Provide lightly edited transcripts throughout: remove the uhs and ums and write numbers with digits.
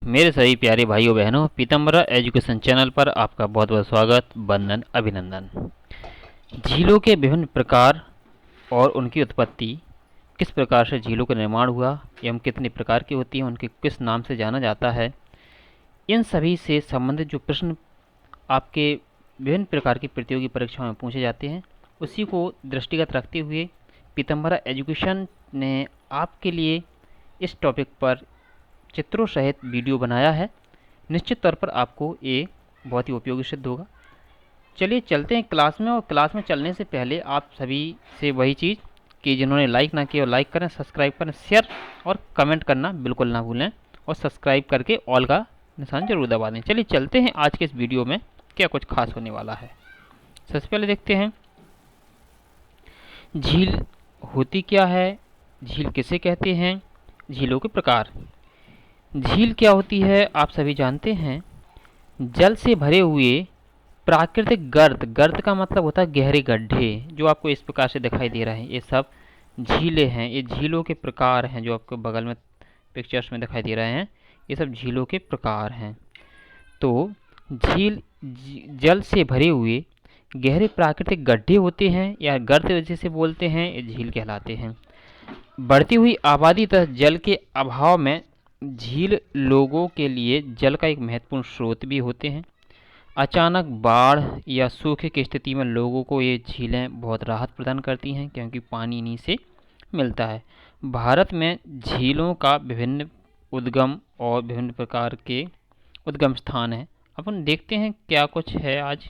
मेरे सभी प्यारे भाइयों बहनों, पीताम्बरा एजुकेशन चैनल पर आपका बहुत बहुत स्वागत, वंदन, अभिनंदन। झीलों के विभिन्न प्रकार और उनकी उत्पत्ति, किस प्रकार से झीलों का निर्माण हुआ एवं कितने प्रकार की होती हैं, उनके किस नाम से जाना जाता है, इन सभी से संबंधित जो प्रश्न आपके विभिन्न प्रकार की प्रतियोगी परीक्षाओं में पूछे जाते हैं, उसी को दृष्टिगत रखते हुए पीताम्बरा एजुकेशन ने आपके लिए इस टॉपिक पर चित्रों सहित वीडियो बनाया है। निश्चित तौर पर आपको ये बहुत ही उपयोगी सिद्ध होगा। चलिए चलते हैं क्लास में, और क्लास में चलने से पहले आप सभी से वही चीज़ कि जिन्होंने लाइक ना किया लाइक करें, सब्सक्राइब करें, शेयर और कमेंट करना बिल्कुल ना भूलें, और सब्सक्राइब करके ऑल का निशान जरूर दबा दें। चलिए चलते हैं आज के इस वीडियो में क्या कुछ खास होने वाला है। सबसे पहले देखते हैं झील होती क्या है, झील किसे कहते हैं, झीलों के प्रकार। झील क्या होती है आप सभी जानते हैं, जल से भरे हुए प्राकृतिक गर्त। गर्त का मतलब होता है गहरे गड्ढे, जो आपको इस प्रकार से दिखाई दे रहे हैं, ये सब झीलें हैं। ये झीलों के प्रकार हैं जो आपको बगल में पिक्चर्स में दिखाई दे रहे हैं, ये सब झीलों के प्रकार हैं। तो झील जल से भरे हुए गहरे प्राकृतिक गड्ढे होते हैं या गर्त जिसे बोलते हैं, ये झील कहलाते हैं। बढ़ती हुई आबादी तथा जल के अभाव में झील लोगों के लिए जल का एक महत्वपूर्ण स्रोत भी होते हैं। अचानक बाढ़ या सूखे की स्थिति में लोगों को ये झीलें बहुत राहत प्रदान करती हैं, क्योंकि पानी इन्हीं से मिलता है। भारत में झीलों का विभिन्न उद्गम और विभिन्न प्रकार के उद्गम स्थान हैं। अपन देखते हैं क्या कुछ है आज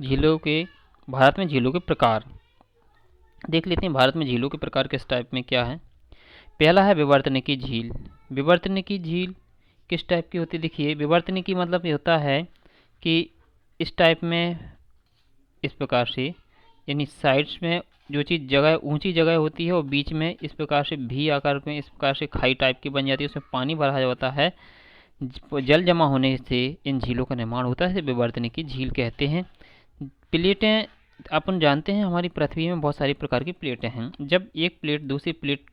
झीलों के, भारत में झीलों के प्रकार देख लेते हैं। भारत में झीलों के प्रकार किस टाइप में क्या है। पहला है विवर्तनिकी झील। विवर्तनिकी झील किस टाइप की होती है, देखिए विवर्तनिकी मतलब ये होता है कि इस टाइप में, इस प्रकार से, यानी साइड्स में जो चीज़ जगह ऊंची जगह होती है और बीच में इस प्रकार से भी आकार में इस प्रकार से खाई टाइप की बन जाती है, उसमें पानी भरा जाता है, जल जमा होने से इन झीलों का निर्माण होता है, इसे विवर्तनिकी झील कहते हैं। प्लेटें अपन जानते हैं हमारी पृथ्वी में बहुत सारी प्रकार की प्लेटें हैं। जब एक प्लेट दूसरी प्लेट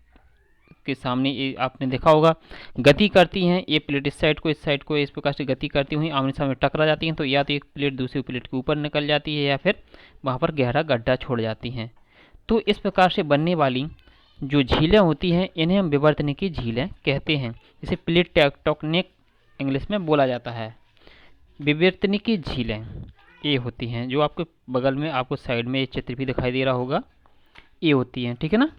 के सामने, ये आपने देखा होगा, गति करती हैं, ये प्लेट इस साइड को इस प्रकार से गति करती हुई आमने सामने टकरा जाती हैं, तो या तो एक प्लेट दूसरी प्लेट के ऊपर निकल जाती है या फिर वहाँ पर गहरा गड्ढा छोड़ जाती हैं। तो इस प्रकार से बनने वाली जो झीलें होती हैं, इन्हें हम विवर्तनिकी झीलें कहते हैं, जिसे प्लेट टेक्टोनिक इंग्लिश में बोला जाता है। विवर्तनिकी झीलें ये होती हैं, जो आपके बगल में आपको साइड में ये चित्र भी दिखाई दे रहा होगा, ये होती हैं, ठीक है ना।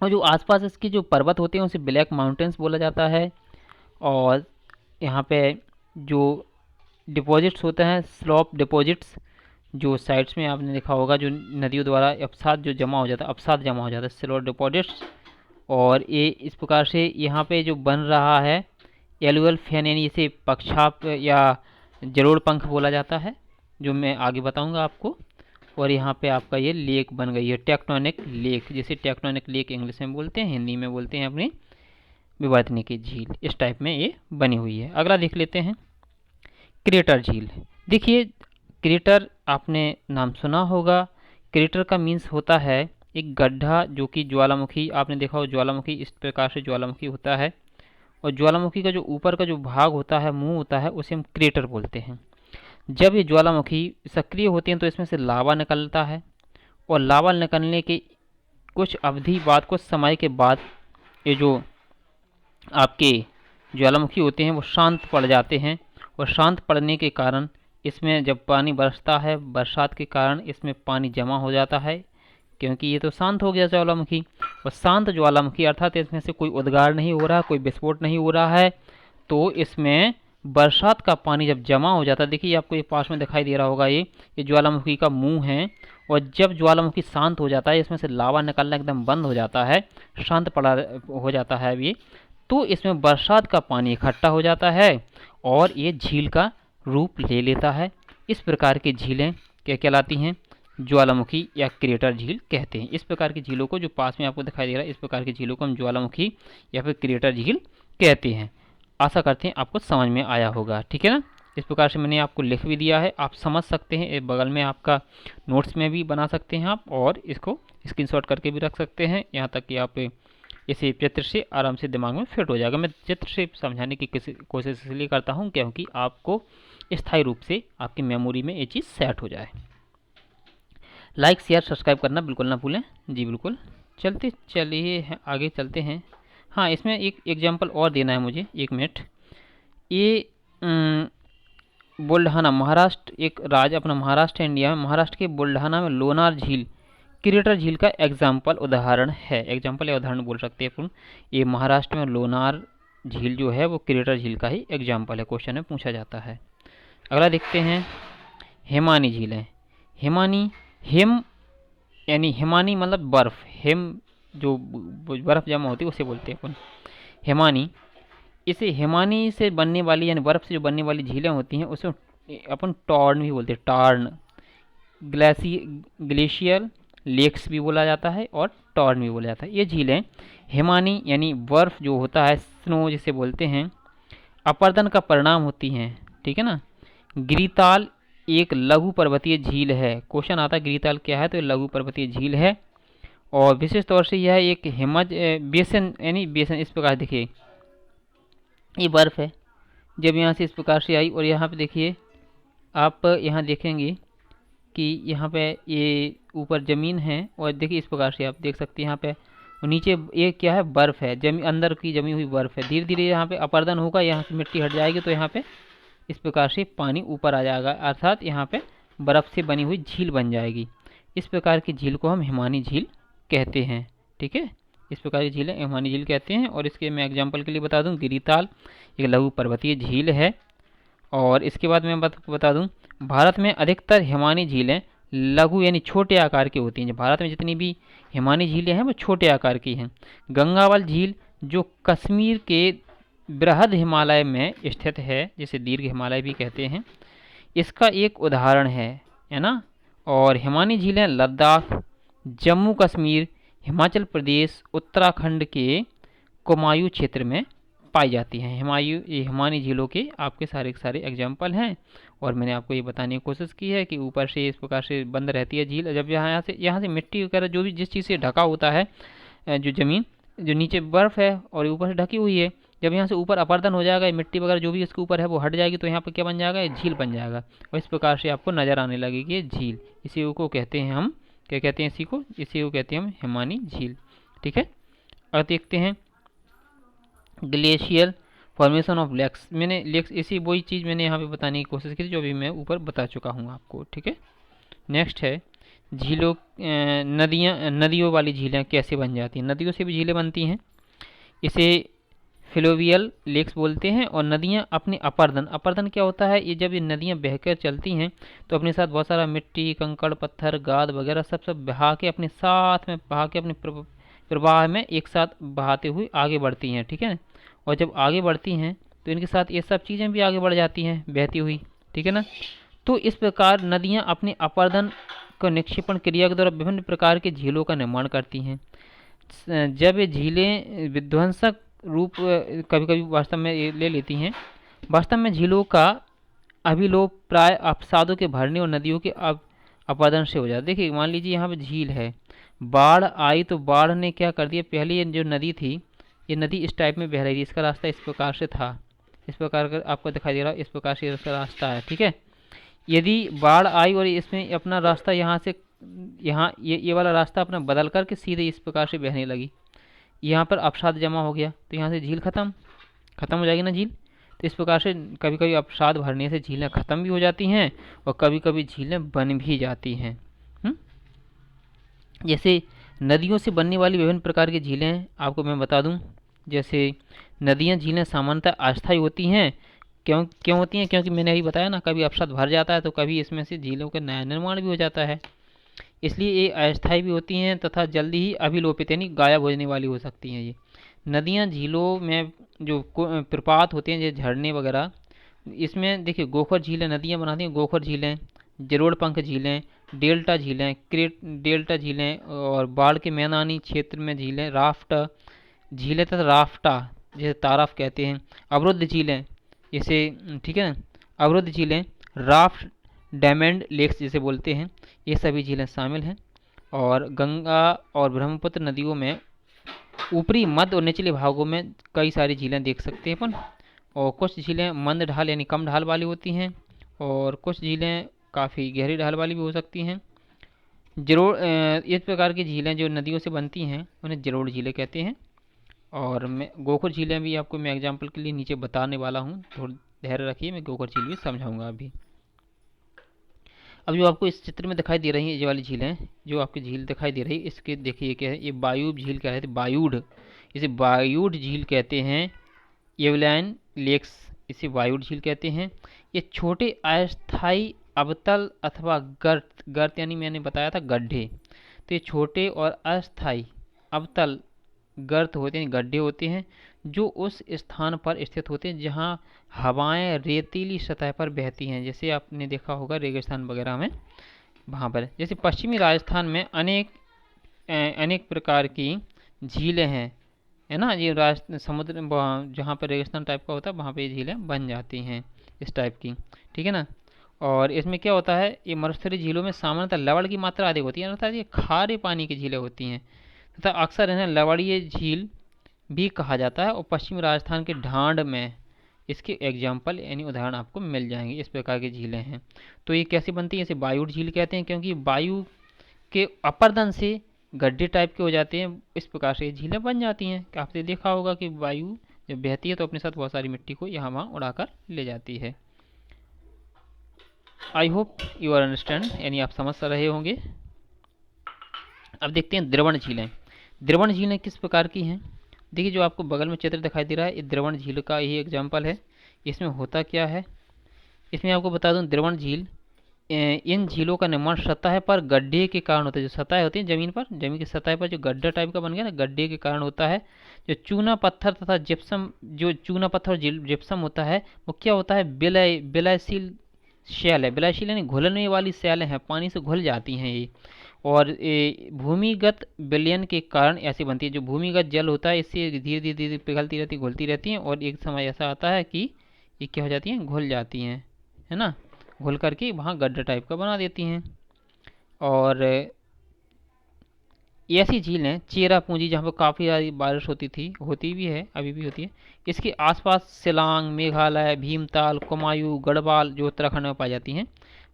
और जो आसपास इसके जो पर्वत होते हैं उसे ब्लैक माउंटेन्स बोला जाता है। और यहाँ पे जो डिपॉजिट्स होते हैं, स्लॉप डिपॉजिट्स, जो साइड्स में आपने देखा होगा, जो नदियों द्वारा अवसाद जो जमा हो जाता है, अवसाद जमा हो जाता है, स्लॉप डिपॉजिट्स। और ये इस प्रकार से यहाँ पे जो बन रहा है एलुअल फैन, यानी इसे पक्षाप या जलोढ़ पंख बोला जाता है, जो मैं आगे बताऊँगा आपको। और यहाँ पे आपका ये लेक बन गई है, टेक्टोनिक लेक, जिसे टेक्टोनिक लेक इंग्लिश में बोलते हैं, हिंदी में बोलते हैं अपनी विवर्तनिकी झील। इस टाइप में ये बनी हुई है। अगला देख लेते हैं क्रेटर झील। देखिए क्रेटर आपने नाम सुना होगा। क्रेटर का मीन्स होता है एक गड्ढा, जो कि ज्वालामुखी, आपने देखा हो ज्वालामुखी इस प्रकार से ज्वालामुखी होता है, और ज्वालामुखी का जो ऊपर का जो भाग होता है, मुंह होता है, उसे हम क्रेटर बोलते हैं। जब ये ज्वालामुखी सक्रिय होती हैं तो इसमें से लावा निकलता है, और लावा निकलने के कुछ अवधि बाद, कुछ समय के बाद, ये जो आपके ज्वालामुखी होते हैं वो शांत पड़ जाते हैं। और शांत पड़ने के कारण इसमें जब पानी बरसता है, बरसात के कारण इसमें पानी जमा हो जाता है, क्योंकि ये तो शांत हो गया ज्वालामुखी। और शांत ज्वालामुखी अर्थात इसमें से कोई उद्गार नहीं हो रहा, कोई विस्फोट नहीं हो रहा है, तो इसमें बरसात का पानी जब जमा हो जाता है, देखिए आपको ये पास में दिखाई दे रहा होगा, ये ज्वालामुखी का मुंह है। और जब ज्वालामुखी शांत हो जाता है, इसमें से लावा निकलना एकदम बंद हो जाता है, शांत पड़ा हो जाता है ये, तो इसमें बरसात का पानी इकट्ठा हो जाता है और ये झील का रूप ले लेता है। इस प्रकार की झीलें क्या कहलाती हैं, ज्वालामुखी या क्रेटर झील कहते हैं। इस प्रकार की झीलों को, जो पास में आपको दिखाई दे रहा है, इस प्रकार की झीलों को हम ज्वालामुखी या फिर क्रेटर झील कहते हैं। आशा करते हैं आपको समझ में आया होगा, ठीक है ना। इस प्रकार से मैंने आपको लिख भी दिया है, आप समझ सकते हैं, एक बगल में आपका नोट्स में भी बना सकते हैं आप, और इसको स्क्रीनशॉट करके भी रख सकते हैं, यहाँ तक कि आप इसे चित्र से आराम से दिमाग में फिट हो जाएगा। मैं चित्र से समझाने की कोशिश इसलिए करता हूँ क्योंकि आपको स्थायी रूप से आपकी मेमोरी में ये चीज़ सेट हो जाए। लाइक शेयर सब्सक्राइब करना बिल्कुल ना भूलें। जी बिल्कुल, चलिए आगे चलते हैं। हाँ, इसमें एक एग्जांपल और देना है मुझे, 1 मिनट। ये बुल्ढाना, महाराष्ट्र, एक राज्य अपना महाराष्ट्र इंडिया में, महाराष्ट्र के बुल्ढाना में लोनार झील क्रिएटर झील का एग्जाम्पल उदाहरण है। एग्जाम्पल या उदाहरण बोल सकते हैं अपन। ये महाराष्ट्र में लोनार झील जो है वो क्रिएटर झील का ही एग्जाम्पल है, क्वेश्चन में पूछा जाता है। अगला देखते हैं, हिमानी झील है। हिमानी, हिम यानी हिमानी मतलब बर्फ़, हिम जो बर्फ़ जमा होती है उसे बोलते हैं अपन हिमानी। इसे हिमानी से बनने वाली यानी बर्फ़ से जो बनने वाली झीलें होती हैं उसे अपन टॉर्न भी बोलते हैं, टॉर्न। ग्लेशियर लेक्स भी बोला जाता है और टॉर्न भी बोला जाता है। ये झीलें हिमानी यानी बर्फ़ जो होता है, स्नो जिसे बोलते हैं, अपर्दन का परिणाम होती हैं, ठीक है ना। गिरिताल एक लघु पर्वतीय झील है। क्वेश्चन आता है गिरिताल क्या है, तो ये लघु पर्वतीय झील है और विशेष तौर से यह एक हिमज बेसन यानी बेसन, इस प्रकार देखिए ये बर्फ़ है, जब यहाँ से इस प्रकार से आई और यहाँ पे देखिए आप यहाँ देखेंगे कि यहाँ पे ये ऊपर ज़मीन है और देखिए इस प्रकार से आप देख सकते हैं यहाँ पे, और नीचे ये क्या है, बर्फ़ है, अंदर की जमी हुई बर्फ़ है। धीरे धीरे यहाँ पे अपर्दन होगा, यहाँ से मिट्टी हट जाएगी तो यहाँ पे इस प्रकार से पानी ऊपर आ जाएगा, अर्थात यहाँ पे बर्फ़ से बनी हुई झील बन जाएगी। इस प्रकार की झील को हम हिमानी झील कहते हैं, ठीक है। इस प्रकार की झीलें हिमानी झील कहते हैं। और इसके मैं एग्जांपल के लिए बता दूं, गिरिताल एक लघु पर्वतीय झील है। और इसके बाद मैं बता दूं, भारत में अधिकतर हिमानी झीलें लघु यानी छोटे आकार की होती हैं। भारत में जितनी भी हिमानी झीलें हैं वो छोटे आकार की हैं। गंगावल झील जो कश्मीर के बृहद हिमालय में स्थित है, जिसे दीर्घ हिमालय भी कहते हैं, इसका एक उदाहरण है ना। और हिमानी झीलें लद्दाख, जम्मू कश्मीर, हिमाचल प्रदेश, उत्तराखंड के कुमायूं क्षेत्र में पाई जाती हैं। हिमानी झीलों के आपके सारे एग्जाम्पल हैं और मैंने आपको ये बताने की कोशिश की है कि ऊपर से इस प्रकार से बंद रहती है झील, जब यहाँ से मिट्टी वगैरह जो भी जिस चीज़ से ढका होता है, जो ज़मीन जो नीचे बर्फ़ है और ऊपर से ढकी हुई है, जब यहाँ से ऊपर अपर्दन हो जाएगा, मिट्टी वगैरह जो भी इसके ऊपर है वो हट जाएगी, तो यहाँ पर क्या बन जाएगा, झील बन जाएगा। और इस प्रकार से आपको नज़र आने लगेगी ये झील। इसी को कहते हैं हम, क्या कहते हैं, इसी को कहते हैं हम हिमानी झील, ठीक है। अब देखते हैं ग्लेशियर फॉर्मेशन ऑफ लेक्स। मैंने लेक्स इसी वही चीज़ मैंने यहाँ पे बताने की कोशिश की थी जो अभी मैं ऊपर बता चुका हूँ आपको, ठीक है। नेक्स्ट है झीलों, नदियों वाली झीलें कैसे बन जाती हैं। नदियों से भी झीलें बनती हैं, इसे फ्लोवियल लेक्स बोलते हैं। और नदियाँ अपने अपर्दन क्या होता है, ये जब ये नदियाँ बहकर चलती हैं तो अपने साथ बहुत सारा मिट्टी, कंकड़, पत्थर, गाद वगैरह सब बहा के अपने साथ में अपने प्रवाह में एक साथ बहाते हुए आगे बढ़ती हैं, ठीक है। और जब आगे बढ़ती हैं तो इनके साथ ये सब चीज़ें भी आगे बढ़ जाती हैं बहती हुई, ठीक है ना। तो इस प्रकार नदियाँ अपने अपर्दन को निक्षेपण क्रिया के द्वारा विभिन्न प्रकार के झीलों का निर्माण करती हैं। जब ये झीलें विध्वंसक रूप कभी कभी वास्तव में ले लेती हैं, वास्तव में झीलों का अभिलोप प्राय अवसादों के भरने और नदियों के अपर्दन से हो जाता है। देखिए मान लीजिए यहाँ पे झील है, बाढ़ आई तो बाढ़ ने क्या कर दिया, पहले ये जो नदी थी, ये नदी इस टाइप में बह रही थी, इसका रास्ता इस प्रकार से था, इस प्रकार का आपको दिखाई दे रहा है, इस प्रकार से इसका रास्ता है, ठीक है। यदि बाढ़ आई और इसमें अपना रास्ता यहाँ से ये वाला रास्ता अपना बदल करके सीधे इस प्रकार से बहने लगी, यहाँ पर अवसाद जमा हो गया तो यहाँ से झील खत्म हो जाएगी ना झील। तो इस प्रकार से कभी कभी अवसाद भरने से झीलें ख़त्म भी हो जाती हैं और कभी कभी झीलें बन भी जाती हैं। जैसे नदियों से बनने वाली विभिन्न प्रकार की झीलें आपको मैं बता दूं, जैसे नदियां झीलें सामान्यतः अस्थायी होती हैं। क्यों होती हैं, क्योंकि मैंने अभी बताया ना, कभी अवसाद भर जाता है तो कभी इसमें से झीलों का नया निर्माण भी हो जाता है, इसलिए ये अस्थायी भी होती हैं तथा जल्दी ही अभिलोपित यानी गायब होने वाली हो सकती हैं। ये नदियाँ झीलों में जो प्रपात होते हैं, जैसे झरने वगैरह, इसमें देखिए गोखर झीलें नदियाँ बनाती हैं, गोखर झीलें, जरोड़ पंख झीलें, डेल्टा झीलें, डेल्टा झीलें, और बाढ़ के मैदानी क्षेत्र में झीलें, राफ्ट झीलें तथा राफ्टा जैसे ताराफ कहते हैं, अवरुद्ध झीलें जैसे, ठीक है ना, अवरुद्ध झीलें, राफ्ट डायमंड लेक्स जिसे बोलते हैं, ये सभी झीलें शामिल हैं। और गंगा और ब्रह्मपुत्र नदियों में ऊपरी, मध्य और निचले भागों में कई सारी झीलें देख सकते हैं अपन। और कुछ झीलें मंद ढाल यानी कम ढाल वाली होती हैं, और कुछ झीलें काफ़ी गहरी ढाल वाली भी हो सकती हैं। जरोड़ इस प्रकार की झीलें जो नदियों से बनती हैं उन्हें जरोड़ झीलें कहते हैं। और मैं गोखुर झीलें भी आपको मैं एग्जांपल के लिए नीचे बताने वाला हूँ, थोड़ा धैर्य रखिए, मैं गोखुर झील भी समझाऊंगा अभी। अब जो आपको इस चित्र में दिखाई दे रही है ये वाली झीलें, जो आपकी झील दिखाई दे रही है, इसके देखिए क्या है, ये बायूब झील क्या है, बायूड, इसे बायूड झील कहते हैं। येवलैन लेक्स, इसे वायुड़ झील कहते हैं। ये छोटे अस्थायी अवतल अथवा गर्त, गर्त यानी मैंने बताया था गड्ढे, तो ये छोटे और अस्थायी अवतल गर्त होते हैं, गड्ढे होते हैं, जो उस स्थान पर स्थित होते हैं जहां हवाएं रेतीली सतह पर बहती हैं। जैसे आपने देखा होगा रेगिस्तान वगैरह में, वहाँ पर, जैसे पश्चिमी राजस्थान में अनेक प्रकार की झीलें हैं, है ना। ये समुद्र जहाँ पर रेगिस्तान टाइप का होता है वहाँ पे ये झीलें बन जाती हैं इस टाइप की, ठीक है ना। और इसमें क्या होता है, ये मरुस्थलीय झीलों में सामान्यतः लवण की मात्रा अधिक होती है, अर्थात ये खारे पानी की झीलें होती हैं, तथा अक्सर इन्हें लवणीय झील भी कहा जाता है। और पश्चिमी राजस्थान के ढांड में इसके एग्जाम्पल यानी उदाहरण आपको मिल जाएंगे, इस प्रकार की झीलें हैं। तो ये कैसे बनती है, इसे वायुड़ झील कहते हैं, क्योंकि वायु के अपर्दन से गड्ढे टाइप के हो जाते हैं, इस प्रकार से ये झीलें बन जाती हैं। आपने देखा होगा कि वायु जब बहती है तो अपने साथ बहुत सारी मिट्टी को यहाँ वहाँ उड़ाकर ले जाती है। I hope you are understand, यानी आप समझ रहे होंगे। अब देखते हैं द्रवण झीलें। द्रवण झीलें किस प्रकार की हैं, देखिए जो आपको बगल में चित्र दिखाई दे रहा है, ये द्रवण झील का ही एग्जाम्पल है। इसमें होता क्या है, इसमें आपको बता दूं, द्रवण झील, इन झीलों का निर्माण सतह पर गड्ढे के कारण होता है। जो सतह होती है ज़मीन पर, ज़मीन की सतह पर जो गड्ढा टाइप का बन गया ना, गड्ढे के कारण होता है। जो चूना पत्थर तथा जिप्सम, जो चूना पत्थर और जिप्सम होता है वो क्या होता है, विलयशील शैल है। विलयशील यानी घुलने वाली शैलें हैं, पानी से घुल जाती हैं ये। और भूमिगत विलयन के कारण ऐसी बनती है। जो भूमिगत जल होता है इससे धीरे धीरे धीरे पिघलती रहती है, घुलती रहती हैं, और एक समय ऐसा आता है कि ये क्या हो जाती हैं, घुल जाती हैं, है ना। घुल करके वहाँ गड्ढा टाइप का बना देती हैं। और ऐसी झीलें चेरा पूंजी, जहाँ पर काफ़ी ज़्यादा बारिश होती थी, होती भी है, अभी भी होती है, इसके आसपास शिलांग, मेघालय, भीमताल, कुमायूं, गढ़वाल जो उत्तराखंड में पाई जाती हैं,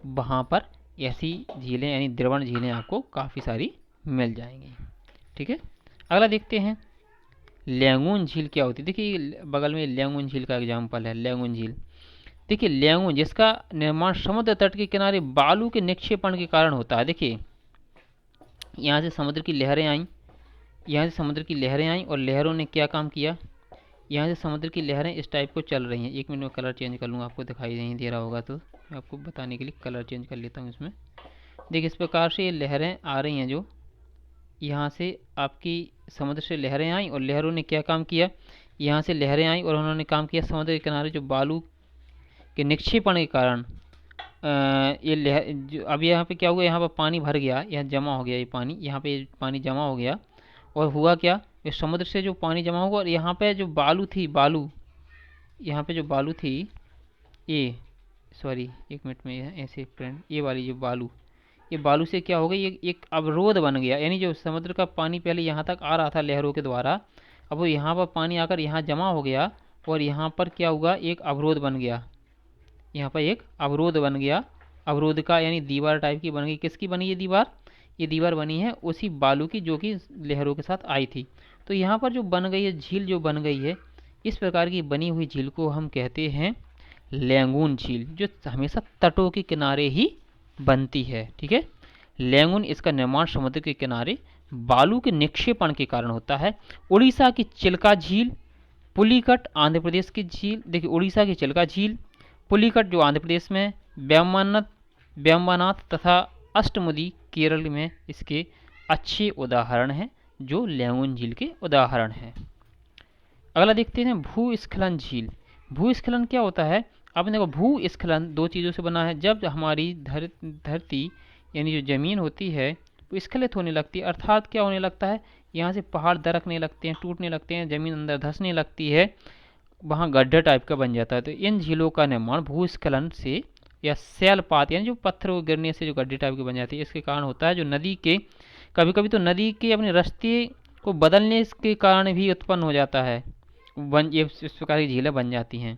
वहाँ पर ऐसी झीलें यानी द्रवण झीलें आपको काफ़ी सारी मिल जाएंगी, ठीक है। अगला देखते हैं लैंगून झील क्या होती है। देखिए बगल में लैंगून झील का एग्जाम्पल है, लैंगून झील। देखिए लैंगून, जिसका निर्माण समुद्र तट के किनारे बालू के निक्षेपण के कारण होता है। देखिए यहाँ से समुद्र की लहरें आईं, यहाँ से समुद्र की लहरें आईं, और लहरों ने क्या काम किया, यहाँ से समुद्र की लहरें इस टाइप को चल रही हैं। एक मिनट में कलर चेंज कर लूँगा, आपको दिखाई नहीं दे रहा होगा तो मैं आपको बताने के लिए कलर चेंज कर लेता हूँ इसमें। देखिए इस प्रकार से ये लहरें आ रही हैं, जो यहाँ से आपकी समुद्र से लहरें आईं, और लहरों ने क्या काम किया, यहाँ से लहरें आईं और उन्होंने काम किया समुद्र के किनारे जो बालू के निक्षेपण के कारण ये लहर, अब यहाँ पे क्या हुआ, यहाँ पर पानी भर गया, यहाँ जमा हो गया, ये पानी यहाँ पे पानी जमा हो गया, और हुआ क्या, इस समुद्र से जो पानी जमा होगा, और यहाँ पे जो बालू थी, बालू यहाँ पे जो बालू थी, ये सॉरी एक मिनट में ऐसे फ्रेंड, ये वाली जो बालू, ये बालू से क्या हो गई, ये एक अवरोध बन गया। यानी जो समुद्र का पानी पहले यहाँ तक आ रहा था लहरों के द्वारा, अब वो यहाँ पर पानी आकर यहाँ जमा हो गया, और यहाँ पर क्या हुआ, एक अवरोध बन गया, यहाँ पर एक अवरोध बन गया। अवरोध का यानी दीवार टाइप की बन गई। किसकी बनी ये दीवार, ये दीवार बनी है उसी बालू की जो कि लहरों के साथ आई थी। तो यहाँ पर जो बन गई है झील, जो बन गई है, इस प्रकार की बनी हुई झील को हम कहते हैं लैंगून झील, जो हमेशा तटों के किनारे ही बनती है, ठीक है। लैंगून, इसका निर्माण समुद्र के किनारे बालू के निक्षेपण के कारण होता है। उड़ीसा की चिल्का झील, पुलिकट आंध्र प्रदेश की झील, देखिए उड़ीसा की चिल्का झील, पुलिकट जो आंध्र प्रदेश में, ब्रह्मनाथ तथा अष्टमुदी केरल में इसके अच्छे उदाहरण हैं, जो लैंगून झील के उदाहरण हैं। अगला देखते हैं भूस्खलन झील। भूस्खलन क्या होता है, आपने देखो भूस्खलन दो चीज़ों से बना है। जब हमारी धरती यानी जो ज़मीन होती है वो स्खलित होने लगती है, अर्थात क्या होने लगता है, यहाँ से पहाड़ दरकने लगते हैं, टूटने लगते हैं, ज़मीन अंदर धंसने लगती है, वहाँ गड्ढा टाइप का बन जाता है। तो इन झीलों का निर्माण भूस्खलन से या शैलपात यानी जो पत्थरों गिरने से जो गड्ढे टाइप के बन जाती है, इसके कारण होता है। जो नदी के, कभी कभी तो नदी के अपने रास्ते को बदलने के कारण भी उत्पन्न हो जाता है, ये इस प्रकार की झीलें बन जाती हैं।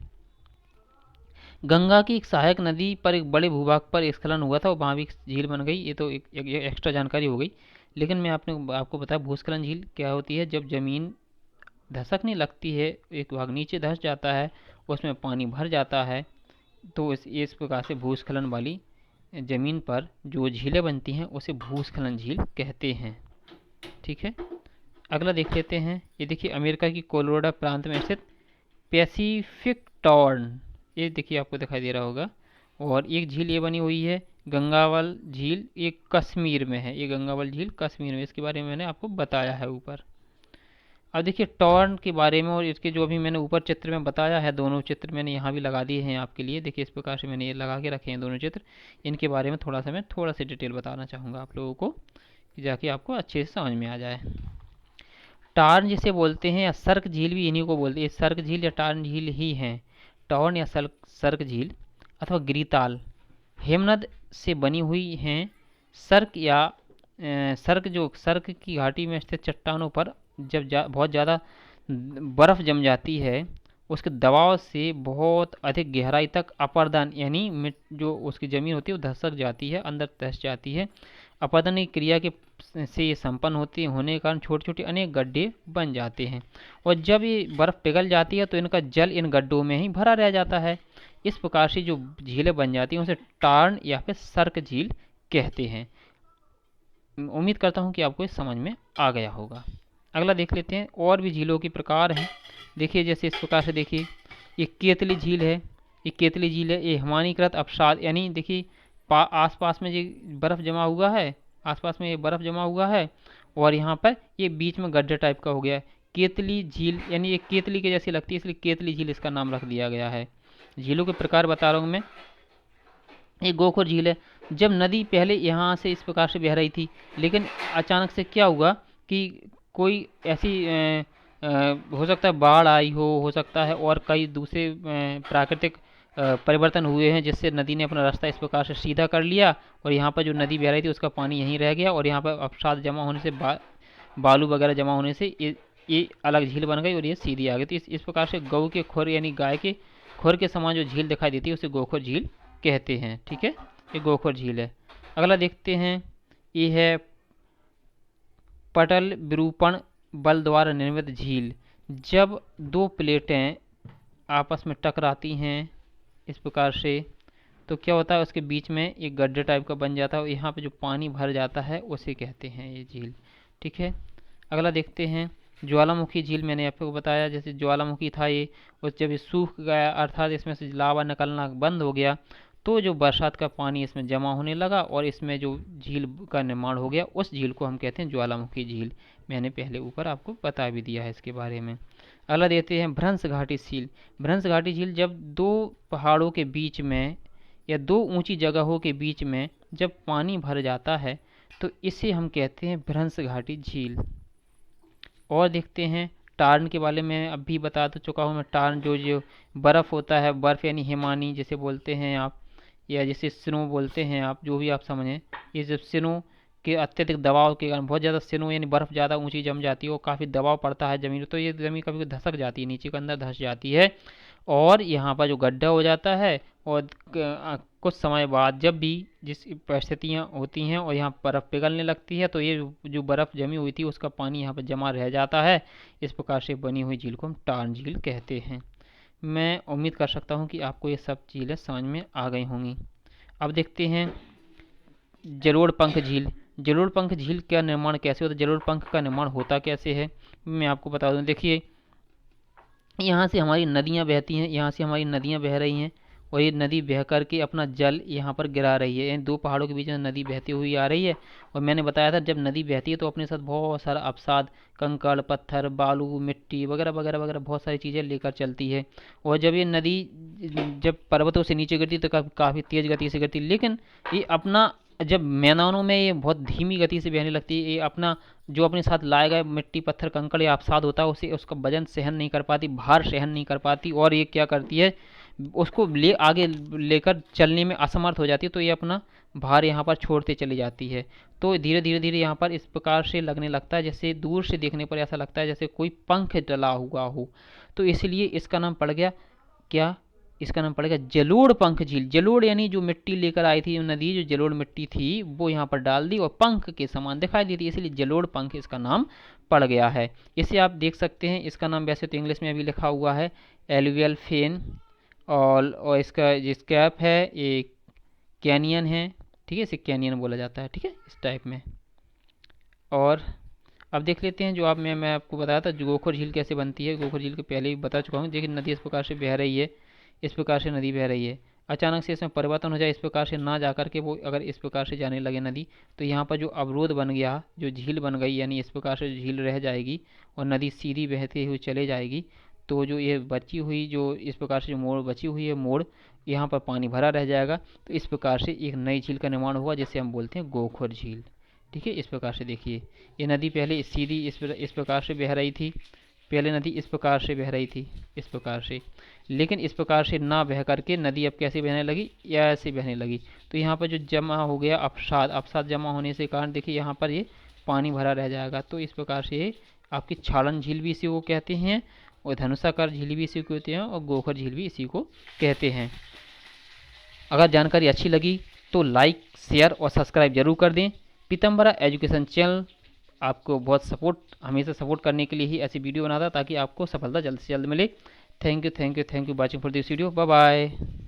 गंगा की एक सहायक नदी पर एक बड़े भूभाग पर स्खलन हुआ था और वहाँ भी एक झील बन गई। ये तो एक एक्स्ट्रा जानकारी हो गई। लेकिन मैं आपको बताया भूस्खलन झील क्या होती है। जब जमीन धसकने लगती है, एक भाग नीचे धस जाता है, उसमें पानी भर जाता है, तो इस प्रकार से भूस्खलन वाली ज़मीन पर जो झीलें बनती हैं उसे भूस्खलन झील कहते हैं। ठीक है, अगला देख लेते हैं। ये देखिए अमेरिका की कोलोराडो प्रांत में स्थित पैसिफिक टॉर्न, ये देखिए आपको दिखाई दे रहा होगा। और एक झील ये बनी हुई है गंगावल झील, ये कश्मीर में है। ये गंगावल झील कश्मीर में, इसके बारे में मैंने आपको बताया है ऊपर। अब देखिए टॉर्न के बारे में, और इसके जो अभी मैंने ऊपर चित्र में बताया है, दोनों चित्र मैंने यहाँ भी लगा दिए हैं आपके लिए। देखिए इस प्रकार से मैंने ये लगा के रखे हैं दोनों चित्र। इनके बारे में मैं थोड़ा सा डिटेल बताना चाहूँगा आप लोगों को, जाके आपको अच्छे से समझ में आ जाए। टार्न जिसे बोलते हैं, या सर्क झील भी इन्हीं को बोलते हैं। सर्क झील या टार्न झील ही हैं। टॉर्न या सर्क झील अथवा गिरिताल हेमनद से बनी हुई हैं। सर्क की घाटी में स्थित चट्टानों पर जब बहुत ज़्यादा बर्फ़ जम जाती है, उसके दबाव से बहुत अधिक गहराई तक अपर्दन, यानी जो उसकी ज़मीन होती है वो धसक जाती है, अंदर धस जाती है। अपर्दन की क्रिया के से ये संपन्न होने के कारण छोटे छोटे अनेक गड्ढे बन जाते हैं, और जब ये बर्फ़ पिघल जाती है तो इनका जल इन गड्ढों में ही भरा रह जाता है। इस प्रकार से जो झीलें बन जाती हैं उसे टार्न या फिर सर्क झील कहते हैं। उम्मीद करता हूँ कि आपको इस समझ में आ गया होगा। अगला देख लेते हैं, और भी झीलों के प्रकार हैं। देखिए जैसे इस प्रकार से, देखिए ये केतली झील है। ये केतली झील है, ये हिमानीकृत अवसाद, यानी देखिए आसपास में जो बर्फ़ जमा हुआ है, आसपास में ये बर्फ़ जमा हुआ है, और यहाँ पर ये बीच में गड्ढे टाइप का हो गया है। केतली झील, यानी ये केतली के जैसी लगती है, इसलिए केतली झील इसका नाम रख दिया गया है। झीलों के प्रकार बता रहा हूँ मैं। एक गोखोर झील है। जब नदी पहले यहाँ से इस प्रकार से बह रही थी, लेकिन अचानक से क्या हुआ कि कोई ऐसी हो सकता है बाढ़ आई हो सकता है, और कई दूसरे प्राकृतिक परिवर्तन हुए हैं, जिससे नदी ने अपना रास्ता इस प्रकार से सीधा कर लिया, और यहाँ पर जो नदी बह रही थी उसका पानी यहीं रह गया, और यहाँ पर अवसाद जमा होने से बालू वगैरह जमा होने से ये अलग झील बन गई और ये सीधी आ गई। तो इस प्रकार से गऊ के खुर यानी गाय के खुर के समान जो झील दिखाई देती है उसे गोखोर झील कहते हैं। ठीक है, ये गोखोर झील है। अगला देखते हैं, ये है पटल विरूपण बल द्वारा निर्मित झील। जब दो प्लेटें आपस में टकराती हैं इस प्रकार से, तो क्या होता है, उसके बीच में एक गड्ढे टाइप का बन जाता है, और यहाँ पे जो पानी भर जाता है उसे कहते हैं ये झील। ठीक है, अगला देखते हैं ज्वालामुखी झील। मैंने आपको बताया जैसे ज्वालामुखी था ये, और जब ये सूख गया, अर्थात इसमें से लावा निकलना बंद हो गया, तो जो बरसात का पानी इसमें जमा होने लगा और इसमें जो झील का निर्माण हो गया, उस झील को हम कहते हैं ज्वालामुखी झील। मैंने पहले ऊपर आपको बता भी दिया है इसके बारे में। अगला देते हैं भ्रंश घाटी झील। भ्रंश घाटी झील जब दो पहाड़ों के बीच में या दो ऊंची जगहों के बीच में जब पानी भर जाता है, तो इसे हम कहते हैं भ्रंश घाटी झील। और देखते हैं टार्न के बारे में, अभी बता तो चुका हूँ मैं। टार्न जो बर्फ़ होता है, बर्फ़ यानी हिमानी जिसे बोलते हैं आप, या जिसे स्नो बोलते हैं आप, जो भी आप समझें। ये जब स्नो के अत्यधिक दबाव के कारण, बहुत ज़्यादा स्नो यानी बर्फ़ ज़्यादा ऊंची जम जाती है और काफ़ी दबाव पड़ता है ज़मीन, तो ये ज़मीन कभी धसक जाती है, नीचे के अंदर धस जाती है, और यहाँ पर जो गड्ढा हो जाता है, और कुछ समय बाद जब भी जिस परिस्थितियाँ होती हैं और यहाँ बर्फ़ पिघलने लगती है, तो ये जो बर्फ़ जमी हुई थी उसका पानी यहाँ पर जमा रह जाता है। इस प्रकार से बनी हुई झील को हम टार्न झील कहते हैं। मैं उम्मीद कर सकता हूँ कि आपको ये सब झीलें समझ में आ गई होंगी। अब देखते हैं जलोढ़ पंख झील। जलोढ़ पंख झील का निर्माण कैसे होता है, जलोढ़ पंख का निर्माण होता कैसे है, मैं आपको बता दूँ। देखिए यहाँ से हमारी नदियाँ बहती हैं, यहाँ से हमारी नदियाँ बह रही हैं, और ये नदी बह कर के अपना जल यहाँ पर गिरा रही है। यानी दो पहाड़ों के बीच में नदी बहती हुई आ रही है, और मैंने बताया था जब नदी बहती है तो अपने साथ बहुत सारा अवसाद, कंकड़ पत्थर बालू मिट्टी वगैरह वगैरह वगैरह बहुत सारी चीज़ें लेकर चलती है। और जब ये नदी जब पर्वतों से नीचे गिरती तो काफ़ी तेज़ गति से गिरती, लेकिन ये अपना जब मैदानों में ये बहुत धीमी गति से बहने लगती है, ये अपना जो अपने साथ लाए गए मिट्टी पत्थर कंकड़ या अवसाद होता है उसे उसका वजन सहन नहीं कर पाती, भार सहन नहीं कर पाती, और ये क्या करती है, उसको आगे लेकर चलने में असमर्थ हो जाती है, तो ये अपना भार यहाँ पर छोड़ते चली जाती है। तो धीरे धीरे धीरे यहाँ पर इस प्रकार से लगने लगता है, जैसे दूर से देखने पर ऐसा लगता है जैसे कोई पंख डला हुआ हो। तो इसलिए इसका नाम पड़ गया क्या, इसका नाम पड़ेगा जलोढ़ पंख झील। जलोढ़ यानी जो मिट्टी लेकर आई थी नदी, जो जलोढ़ मिट्टी थी वो यहाँ पर डाल दी और पंख के समान दिखाई दी थी, इसलिए जलोढ़ पंख इसका नाम पड़ गया है। इसे आप देख सकते हैं, इसका नाम वैसे तो इंग्लिश में अभी लिखा हुआ है एलुवियल फेन, और इसका जिस कैप है ये कैनियन है, ठीक है, इसे कैनियन बोला जाता है, ठीक है, इस टाइप में। और अब देख लेते हैं जो आप मैं आपको बताया था गोखर झील कैसे बनती है। गोखर झील के पहले ही बता चुका हूँ। देखिए नदी इस प्रकार से बह रही है, इस प्रकार से नदी बह रही है, अचानक से इसमें परिवर्तन हो जाए, इस प्रकार से ना जा करके वो अगर इस प्रकार से जाने लगे नदी, तो यहाँ पर जो अवरोध बन गया, जो झील बन गई, यानी इस प्रकार से झील रह जाएगी और नदी सीधी बहती हुई चले जाएगी। तो जो ये बची हुई, जो इस प्रकार से जो मोड़ बची हुई है, मोड़ यहाँ पर पानी भरा रह जाएगा, तो इस प्रकार से एक नई झील का निर्माण हुआ जिसे हम बोलते हैं गोखर झील, ठीक है। इस प्रकार से देखिए ये नदी पहले सीधी इस प्रकार से बह रही थी, पहले नदी इस प्रकार से बह रही थी, इस प्रकार से, लेकिन इस प्रकार से ना बह करके नदी अब कैसे बहने लगी, या ऐसे बहने लगी। तो यहाँ पर जो जमा हो गया अवसाद, अवसाद जमा होने से कारण देखिए यहाँ पर ये पानी भरा रह जाएगा। तो इस प्रकार से आपकी छालन झील भी इसी को कहते हैं, और धनुषाकार झील भी इसी को कहते हैं, और गोखर झील भी इसी को कहते हैं। अगर जानकारी अच्छी लगी तो लाइक, शेयर और सब्सक्राइब जरूर कर दें। पीतम्बरा एजुकेशन चैनल आपको बहुत हमेशा सपोर्ट करने के लिए ही ऐसी वीडियो बनाता है, ताकि आपको सफलता जल्द से जल्द मिले। Thank you watching for this video. Bye bye.